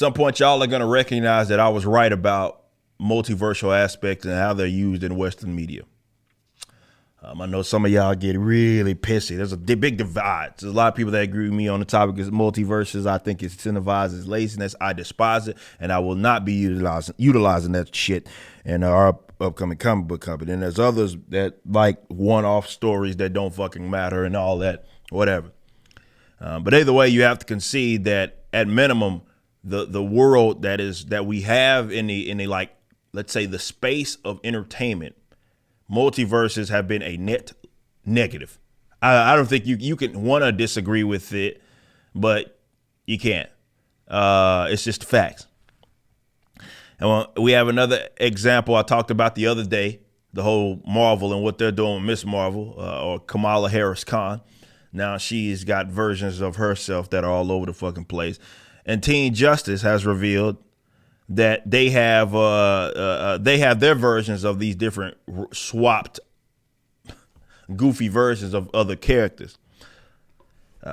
some point y'all are going to recognize that I was right about multiversal aspects and how they're used in Western media. I know some of y'all get really pissy. There's a big divide. There's a lot of people that agree with me on the topic of multiverses. I think it incentivizes laziness. I despise it, and I will not be utilizing that shit in our upcoming comic book company. And there's others that like one-off stories that don't fucking matter and all that, whatever. But either way, you have to concede that at minimum, the world that we have in the like, let's say the space of entertainment, multiverses have been a net negative. I don't think you can want to disagree with it, but you can't. It's just facts. And we have another example I talked about the other day, the whole Marvel and what they're doing with Miss Marvel or Kamala Harris Khan. Now she's got versions of herself that are all over the fucking place. And Teen Justice has revealed that they have their versions of these different swapped goofy versions of other characters.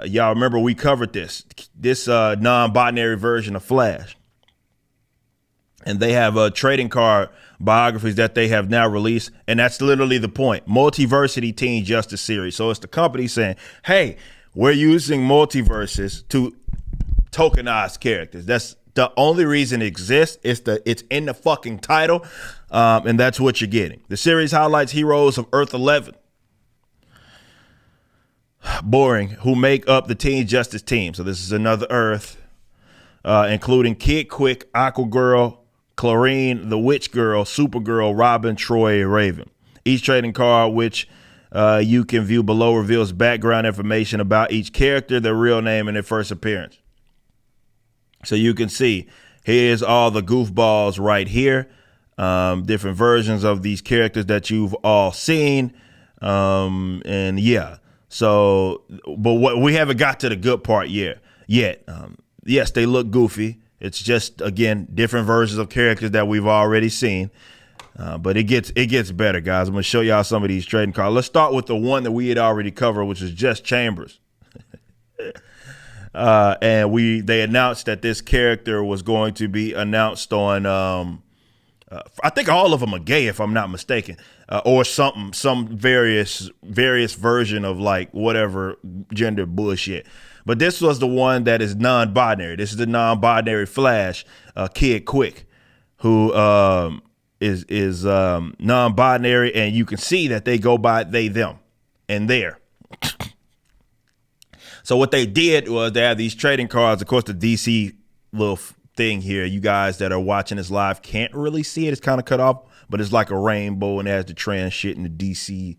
Y'all remember we covered this non-binary version of Flash. And they have trading card biographies that they have now released. And that's literally the point. Multiversity Teen Justice series. So it's the company saying, hey, we're using multiverses to tokenize characters. That's the only reason it exists. It's in the fucking title. And that's what you're getting. The series highlights heroes of Earth 11. Boring. Who make up the Teen Justice team. So this is another Earth, including Kid Quick, Aquagirl, Clarine, the Witch Girl, Supergirl, Robin, Troy, and Raven. Each trading card, which you can view below, reveals background information about each character, their real name, and their first appearance. So you can see, here's all the goofballs right here. Different versions of these characters that you've all seen. And yeah, so, but what we haven't got to the good part yet. Yes, they look goofy. It's just, again, different versions of characters that we've already seen. But it gets better, guys. I'm going to show y'all some of these trading cards. Let's start with the one that we had already covered, which is Jess Chambers. And they announced that this character was going to be announced on, I think all of them are gay, if I'm not mistaken, or some various version of like whatever gender bullshit. But this was the one that is non-binary. This is the non-binary Flash, Kid Quick, who is non-binary, and you can see that they go by they, them, and their. So what they did was they have these trading cards. Of course, the DC little thing here, you guys that are watching this live can't really see it. It's kind of cut off, but it's like a rainbow, and it has the trans shit in the DC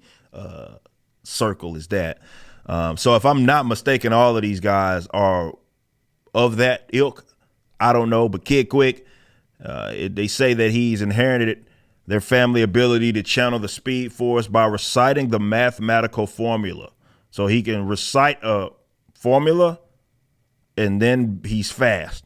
circle is that. So if I'm not mistaken, all of these guys are of that ilk. I don't know, but Kid Quick, they say that he's inherited their family ability to channel the Speed Force by reciting the mathematical formula. So he can recite a formula, and then he's fast.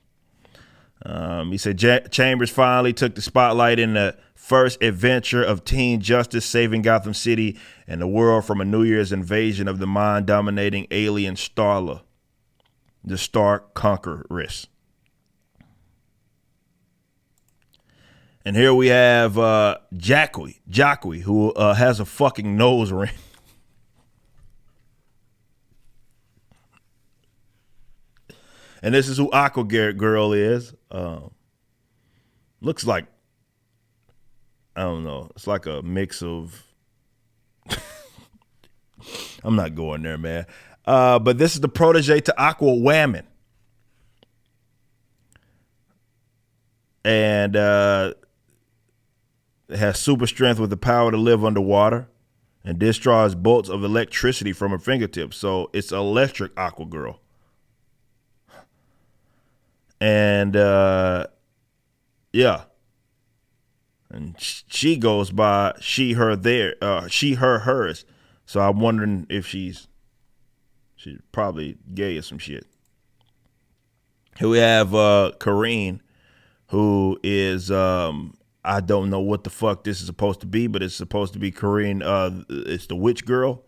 He said Chambers finally took the spotlight in the first adventure of Teen Justice, saving Gotham City and the world from a New Year's invasion of the mind-dominating alien Starla, the Star Conqueress. And here we have Jaqui, who has a fucking nose ring. And this is who Aquagirl is. Looks like, I don't know. It's like a mix of. I'm not going there, man. But this is the protege to Aquawoman. And it has super strength with the power to live underwater and discharge bolts of electricity from her fingertips. So it's electric Aquagirl. And yeah. And she goes by she, her, hers. So I'm wondering if she's probably gay or some shit. Here we have Karine, who is I don't know what the fuck this is supposed to be, but it's supposed to be Karine. It's the Witch Girl.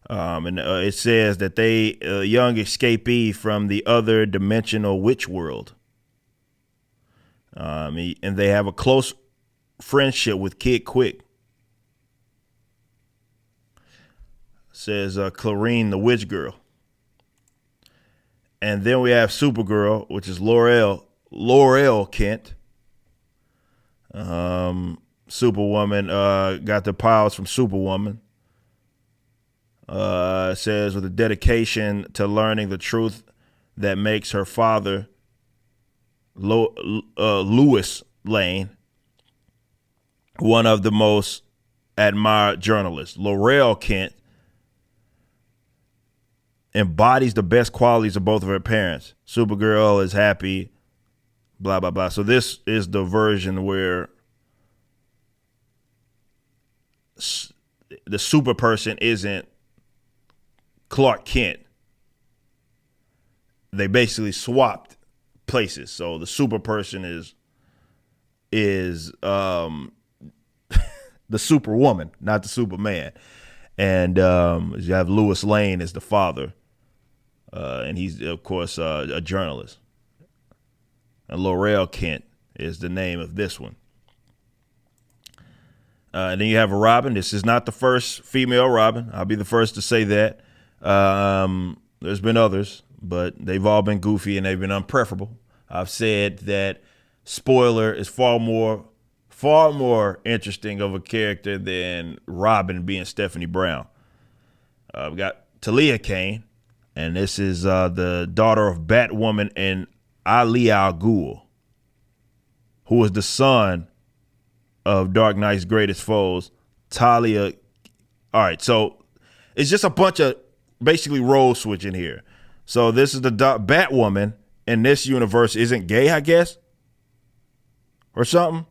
And it says that they young escapee from the other dimensional witch world. And they have a close friendship with Kid Quick. Says Clarine the Witch Girl. And then we have Supergirl, which is Laurel Kent. Superwoman got the powers from Superwoman. Says with a dedication to learning the truth that makes her father, Lois Lane, one of the most admired journalists. Laurel Kent embodies the best qualities of both of her parents. Supergirl is happy, blah, blah, blah. So this is the version where the super person isn't Clark Kent. They basically swapped places. So the super person is the Superwoman, not the Superman. And you have Lois Lane as the father. And he's, of course, a journalist. And Laurel Kent is the name of this one. And then you have a Robin. This is not the first female Robin. I'll be the first to say that. There's been others, but they've all been goofy and they've been unpreferable. I've said that Spoiler is far more interesting of a character than Robin being Stephanie Brown. We got Talia Kane, and this is the daughter of Batwoman and Ali Al Ghul, who was the son of Dark Knight's greatest foes, Talia. All right, so it's just a bunch of basically role switching here. So this is the Batwoman in this universe isn't gay, I guess, or something.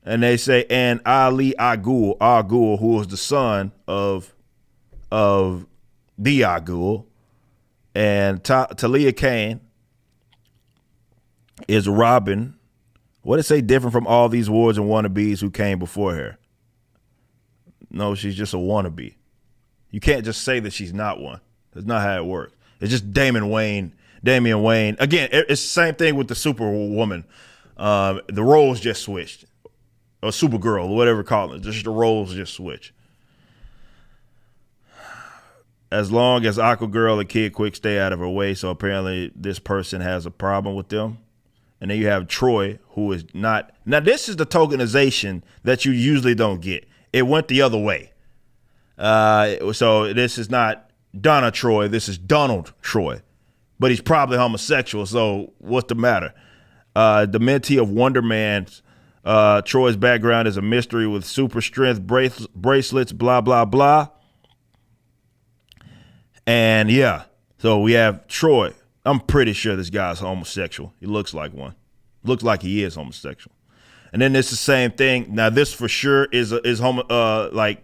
And they say, and Ali Al Ghul, who was the son of the Al Ghul, and Talia Kane is Robin. What did it say different from all these wards and wannabes who came before her? No, she's just a wannabe. You can't just say that she's not one. That's not how it works. It's just Damian Wayne. Again, it's the same thing with the Superwoman. The roles just switched. Or Supergirl, or whatever you call it. Just the roles just switch. As long as Aquagirl and Kid Quick stay out of her way, so apparently this person has a problem with them. And then you have Troy, who is not. Now, this is the tokenization that you usually don't get. It went the other way. So this is not Donna Troy. This is Donald Troy. But he's probably homosexual, so what's the matter? The mentee of Wonder Man. Troy's background is a mystery with super strength bracelets, blah, blah, blah. And yeah, so we have Troy. I'm pretty sure this guy's homosexual. He looks like one. Looks like he is homosexual. And then it's the same thing. Now this for sure is like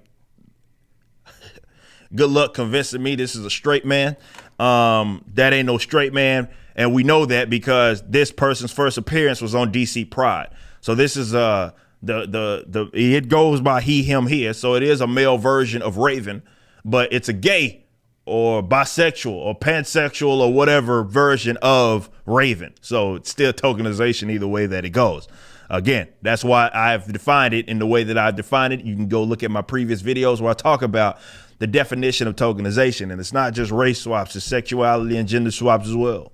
good luck convincing me this is a straight man. That ain't no straight man. And we know that because this person's first appearance was on DC Pride. So this is it goes by he, him, here. So it is a male version of Raven, but it's a gay or bisexual or pansexual or whatever version of Raven. So it's still tokenization either way that it goes. Again, that's why I've defined it in the way that I've defined it. You can go look at my previous videos where I talk about the definition of tokenization. And it's not just race swaps, it's sexuality and gender swaps as well.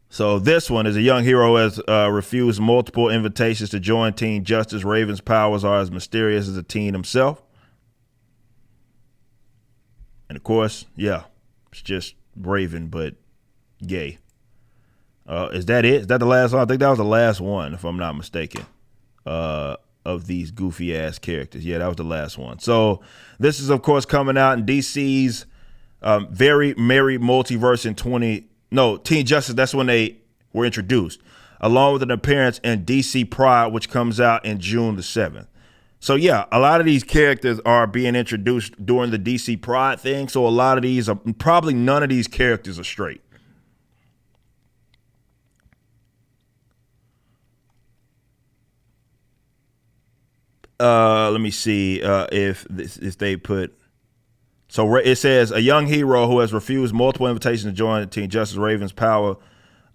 So this one is a young hero who has refused multiple invitations to join Team Justice. Raven's powers are as mysterious as a teen himself. And of course, yeah, it's just Raven, but gay. Is that it? Is that the last one? I think that was the last one, if I'm not mistaken, of these goofy ass characters. Yeah, that was the last one. So this is, of course, coming out in DC's very merry multiverse in Teen Justice. That's when they were introduced, along with an appearance in DC Pride, which comes out in June the 7th. So yeah, a lot of these characters are being introduced during the DC Pride thing. So a lot of these are probably none of these characters are straight. Let me see if they put. So it says a young hero who has refused multiple invitations to join Team Justice. Raven's power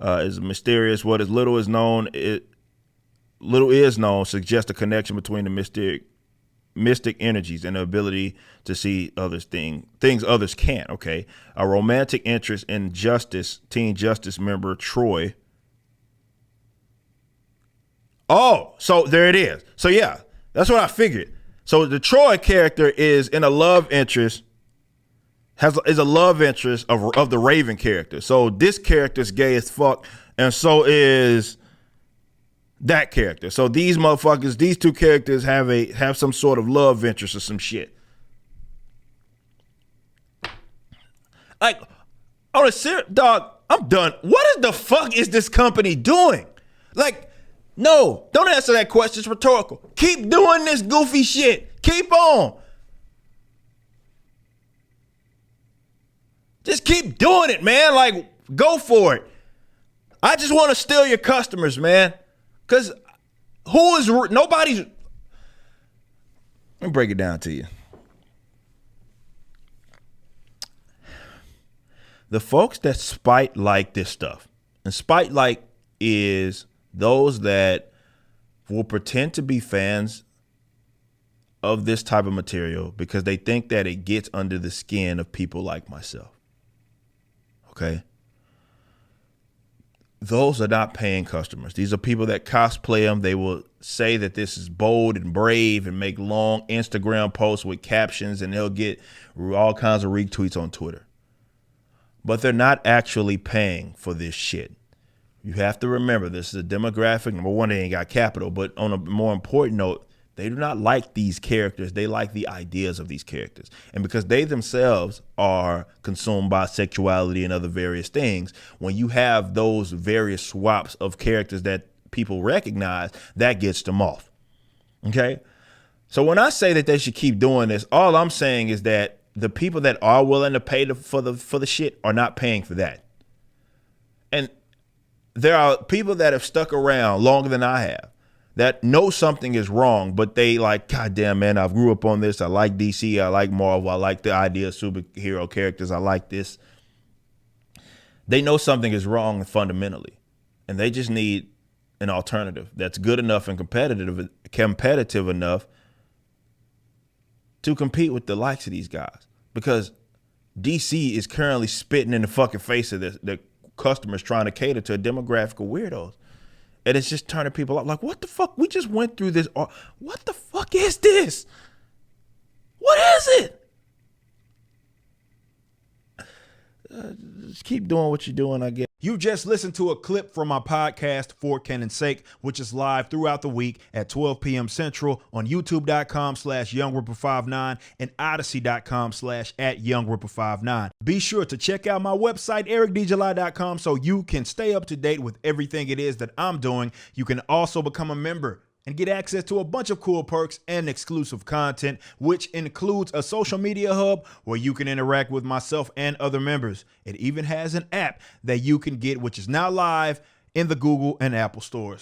is mysterious. What is little is known, little is known suggests a connection between the mystic energies and the ability to see things others can't. Okay, a romantic interest in Teen Justice member Troy. Oh, so there it is. So yeah, that's what I figured. So the Troy character is in a love interest, is a love interest of the Raven character. So this character's gay as fuck, and so is that character. So these motherfuckers, these two characters have some sort of love interest or some shit. Like, on a serious, dog, I'm done. What the fuck is this company doing? Like, no, don't answer that question. It's rhetorical. Keep doing this goofy shit. Keep on. Just keep doing it, man. Like, go for it. I just want to steal your customers, man. Because nobody's. Let me break it down to you. The folks that spite like this stuff, and spite like is those that will pretend to be fans of this type of material because they think that it gets under the skin of people like myself. Okay? Those are not paying customers. These are people that cosplay them. They will say that this is bold and brave and make long Instagram posts with captions, and they'll get all kinds of retweets on Twitter. But they're not actually paying for this shit. You have to remember, this is a demographic. Number one, they ain't got capital. But on a more important note, they do not like these characters. They like the ideas of these characters. And because they themselves are consumed by sexuality and other various things, when you have those various swaps of characters that people recognize, that gets them off. Okay? So when I say that they should keep doing this, all I'm saying is that the people that are willing to pay for the shit are not paying for that. And there are people that have stuck around longer than I have that know something is wrong, but they like, God damn, man, I grew up on this. I like DC. I like Marvel. I like the idea of superhero characters. I like this. They know something is wrong fundamentally, and they just need an alternative that's good enough and competitive enough to compete with the likes of these guys. Because DC is currently spitting in the fucking face of the customers trying to cater to a demographic of weirdos. And it's just turning people up. Like, what the fuck? We just went through this. What the fuck is this? What is it? Just keep doing what you're doing, I guess. You just listened to a clip from my podcast, For Canon's Sake, which is live throughout the week at 12 p.m. Central on youtube.com/YoungRipper59 and odyssey.com/@YoungRipper59. Be sure to check out my website, ericdjuly.com, so you can stay up to date with everything it is that I'm doing. You can also become a member and get access to a bunch of cool perks and exclusive content, which includes a social media hub where you can interact with myself and other members. It even has an app that you can get, which is now live in the Google and Apple stores.